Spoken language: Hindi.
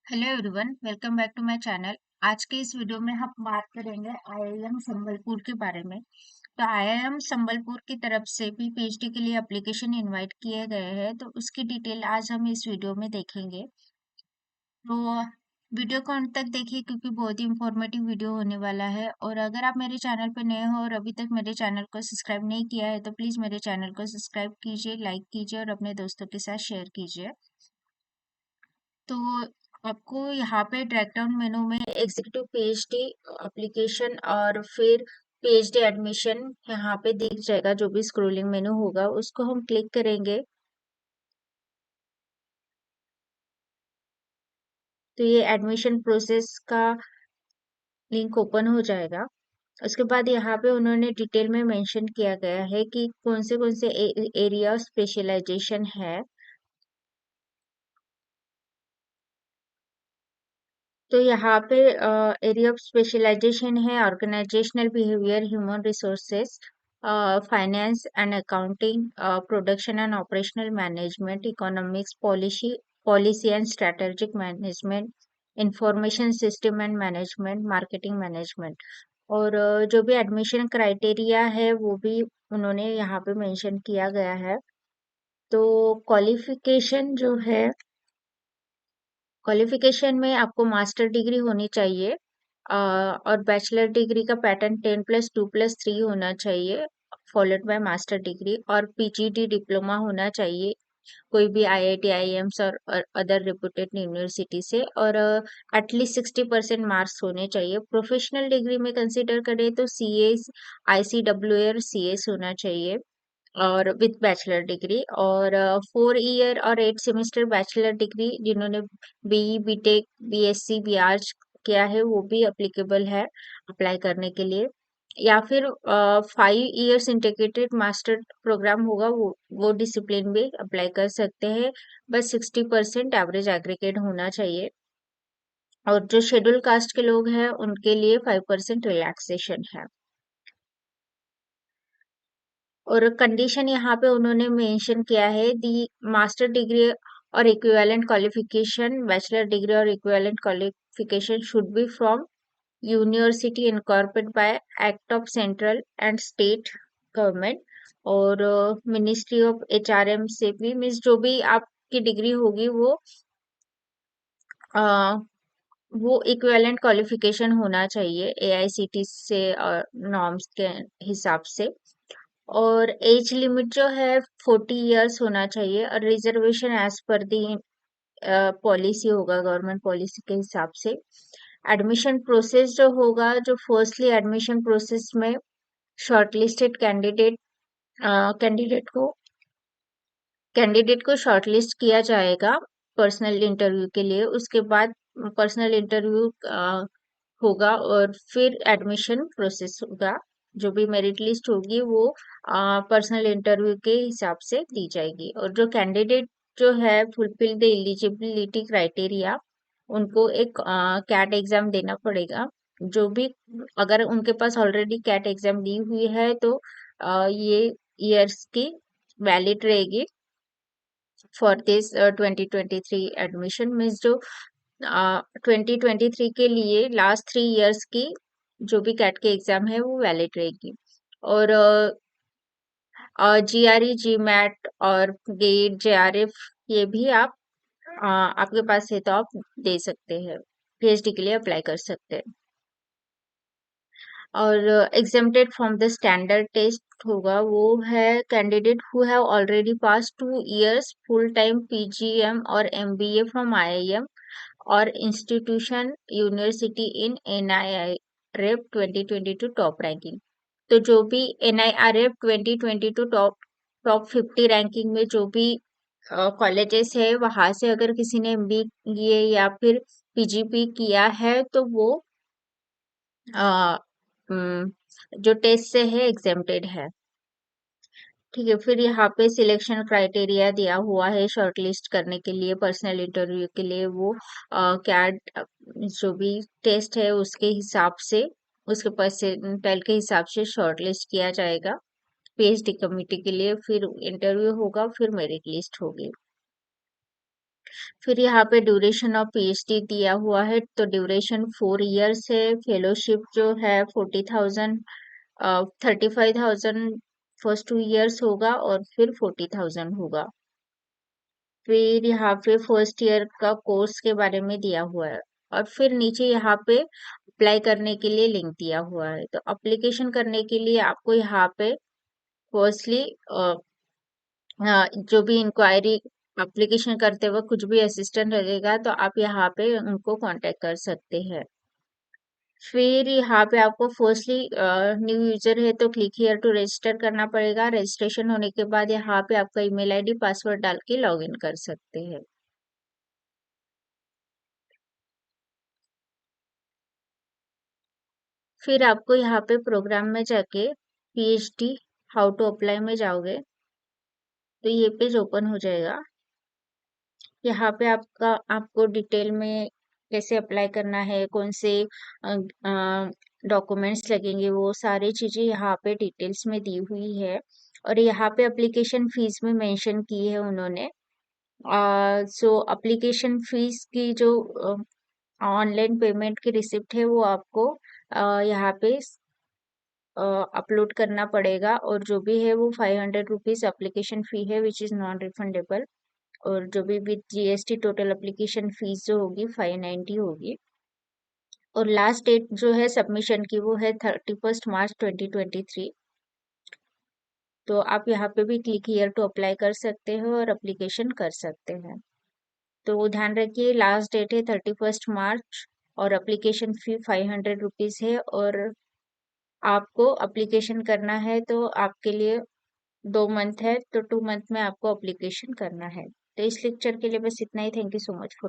Hello everyone, welcome back to my channel. आज के इस वीडियो में हम बात करेंगे आईआईएम संबलपुर के बारे में। तो आईआईएम संबलपुर की तरफ से भी पीएचडी के लिए एप्लीकेशन इनवाइट किए गए हैं, तो उसकी डिटेल आज हम इस वीडियो में देखेंगे। तो वीडियो को अंत तक देखिए क्योंकि बहुत ही इंफॉर्मेटिव वीडियो होने वाला है। और अगर आप मेरे चैनल पर नए हो और अभी तक मेरे चैनल को सब्सक्राइब नहीं किया है तो प्लीज़ मेरे चैनल को सब्सक्राइब कीजिए, लाइक कीजिए और अपने दोस्तों के साथ शेयर कीजिए। तो आपको यहाँ पे ड्रॉप डाउन मेनू में एग्जीक्यूटिव पीएचडी एप्लीकेशन और फिर पीएचडी एडमिशन यहाँ पे दिख जाएगा। जो भी स्क्रोलिंग मेनू होगा उसको हम क्लिक करेंगे तो ये एडमिशन प्रोसेस का लिंक ओपन हो जाएगा। उसके बाद यहाँ पे उन्होंने डिटेल में मेंशन किया गया है कि कौन से एरिया स्पेशलाइजेशन है। तो यहाँ पे एरिया ऑफ स्पेशलाइजेशन है organizational behaviour, human resources, finance and accounting, production and operational management, economics, policy and strategic management, information system and management, marketing management. और जो भी एडमिशन क्राइटेरिया है वो भी उन्होंने यहाँ पे मेंशन किया गया है। तो क्वालिफिकेशन जो है, क्वालिफिकेशन में आपको मास्टर डिग्री होनी चाहिए, और बैचलर डिग्री का पैटर्न 10+2+3 होना चाहिए, फॉलोड बाय मास्टर डिग्री, और पीजीडी डिप्लोमा होना चाहिए कोई भी आईआईटी आईएम्स और अदर रिप्यूटेड यूनिवर्सिटी से, और एटलीस्ट 60% मार्क्स होने चाहिए। प्रोफेशनल डिग्री में कंसिडर करें तो सीएस, आईसीडब्ल्यूए और सीएस होना चाहिए, और विथ बैचलर डिग्री। और 4 ईयर और 8 सेमेस्टर बैचलर डिग्री जिन्होंने बीई, बीटेक, बीएससी, बीआर्च किया है वो भी एप्लीकेबल है अप्लाई करने के लिए। या फिर 5 इयर्स इंटीग्रेटेड मास्टर प्रोग्राम होगा, वो डिसिप्लिन भी अप्लाई कर सकते हैं। बस 60% एवरेज एग्रीगेट होना चाहिए। और जो शेड्यूल कास्ट के लोग हैं उनके लिए 5% रिलैक्सेशन है। और कंडीशन यहाँ पे उन्होंने मेंशन किया है, दी मास्टर डिग्री और इक्विवेलेंट क्वालिफिकेशन, बैचलर डिग्री और equivalent qualification should be from university incorporated bye act of central and state government, और मिनिस्ट्री ऑफ एचआरएम से भी, मीन्स जो भी आपकी डिग्री होगी वो इक्विवेलेंट क्वालिफिकेशन होना चाहिए एआईसीटी से और नॉर्म्स के हिसाब से। और एज लिमिट जो है 40 इयर्स होना चाहिए, और reservation as per the policy होगा, गवर्नमेंट पॉलिसी के हिसाब से। एडमिशन प्रोसेस जो होगा, जो फर्स्टली एडमिशन प्रोसेस में शॉर्टलिस्टेड कैंडिडेट को कैंडिडेट को शॉर्टलिस्ट किया जाएगा पर्सनल इंटरव्यू के लिए। उसके बाद पर्सनल इंटरव्यू होगा और फिर एडमिशन प्रोसेस होगा। जो भी मेरिट लिस्ट होगी वो पर्सनल इंटरव्यू के हिसाब से दी जाएगी। और जो कैंडिडेट जो है फुलफिल द एलिजिबिलिटी क्राइटेरिया, उनको एक कैट एग्जाम देना पड़ेगा। जो भी, अगर उनके पास ऑलरेडी कैट एग्जाम दी हुई है तो ये ईयर्स की वैलिड रहेगी फॉर दिस 2023 एडमिशन। मीन्स जो 2023 के लिए लास्ट 3 इयर्स की जो भी कैट के एग्जाम है वो वैलिड रहेगी। और जीआरई, जीमैट और गेट, जेआरएफ, ये भी आप आपके पास है तो आप दे सकते हैं, पीएचडी के लिए अप्लाई कर सकते हैं। और exempted from the standard test होगा, वो है candidate who have already pass 2 years full time PGM और एमबीए फ्रॉम आईआईएम और institution university in NIRF 2022 top ranking. तो जो भी एनआईआरएफ 2022 टॉप 50 रैंकिंग में जो भी कॉलेजेस है वहां से अगर किसी ने एमबीए या फिर पीजीपी किया है तो वो अ, उम, जो टेस्ट से है एग्जेम्प्टेड है। ठीक है, फिर यहाँ पे सिलेक्शन क्राइटेरिया दिया हुआ है शॉर्टलिस्ट करने के लिए, पर्सनल इंटरव्यू के लिए। वो कैट जो भी टेस्ट है उसके हिसाब से, उसके परसेंटाइल के हिसाब से शॉर्टलिस्ट किया जाएगा पीएचडी कमिटी के लिए। फिर इंटरव्यू होगा, फिर मेरिट लिस्ट होगी। फिर यहाँ पे ड्यूरेशन ऑफ पीएचडी दिया हुआ है, तो ड्यूरेशन 4 इयर्स है। फेलोशिप जो है 40,000, 35,000 फर्स्ट 2 इयर्स होगा और फिर 40,000 होगा। फिर यहाँ पे फर्स्ट ईयर का कोर्स के बारे में दिया हुआ है, और फिर नीचे यहाँ पे अप्लाई करने के लिए लिंक दिया हुआ है। तो एप्लीकेशन करने के लिए आपको यहाँ पे फर्स्टली जो भी इंक्वायरी एप्लीकेशन करते वक्त कुछ भी असिस्टेंट लगेगा तो आप यहाँ पे उनको कांटेक्ट कर सकते हैं। फिर यहाँ पे आपको फर्स्टली न्यू यूजर है तो क्लिक हियर टू रजिस्टर करना पड़ेगा। रजिस्ट्रेशन होने के बाद यहाँ पे आपका ईमेल आईडी पासवर्ड डाल के लॉगिन कर सकते हैं। फिर आपको यहाँ पे प्रोग्राम में जाके पीएचडी हाउ टू अप्लाई में जाओगे तो ये पेज ओपन हो जाएगा। यहाँ पे आपको डिटेल में कैसे अप्लाई करना है, कौन से डॉक्यूमेंट्स लगेंगे, वो सारी चीजें यहाँ पे डिटेल्स में दी हुई है। और यहाँ पे एप्लीकेशन फीस में मेंशन की है उन्होंने। सो एप्लीकेशन फीस की जो ऑनलाइन पेमेंट की रिसिप्ट है वो आपको यहाँ पे अपलोड करना पड़ेगा, और जो भी है वो 500 रुपीज एप्लीकेशन फी है विच इज नॉन रिफंडेबल। और जो भी with GST total application fees जो होगी 590 होगी। और लास्ट डेट जो है सबमिशन की वो है 31 मार्च 2023। तो आप यहाँ पे भी क्लिक हियर टू अप्लाई कर सकते हो और एप्लीकेशन कर सकते हैं। तो ध्यान रखिए लास्ट डेट है 31 मार्च, और एप्लीकेशन फी 500 रुपीज है। और आपको एप्लीकेशन करना है तो आपके लिए 2 मंथ है, तो 2 मंथ में आपको एप्लीकेशन करना है। तो इस लेक्चर के लिए बस इतना ही। Thank you so much for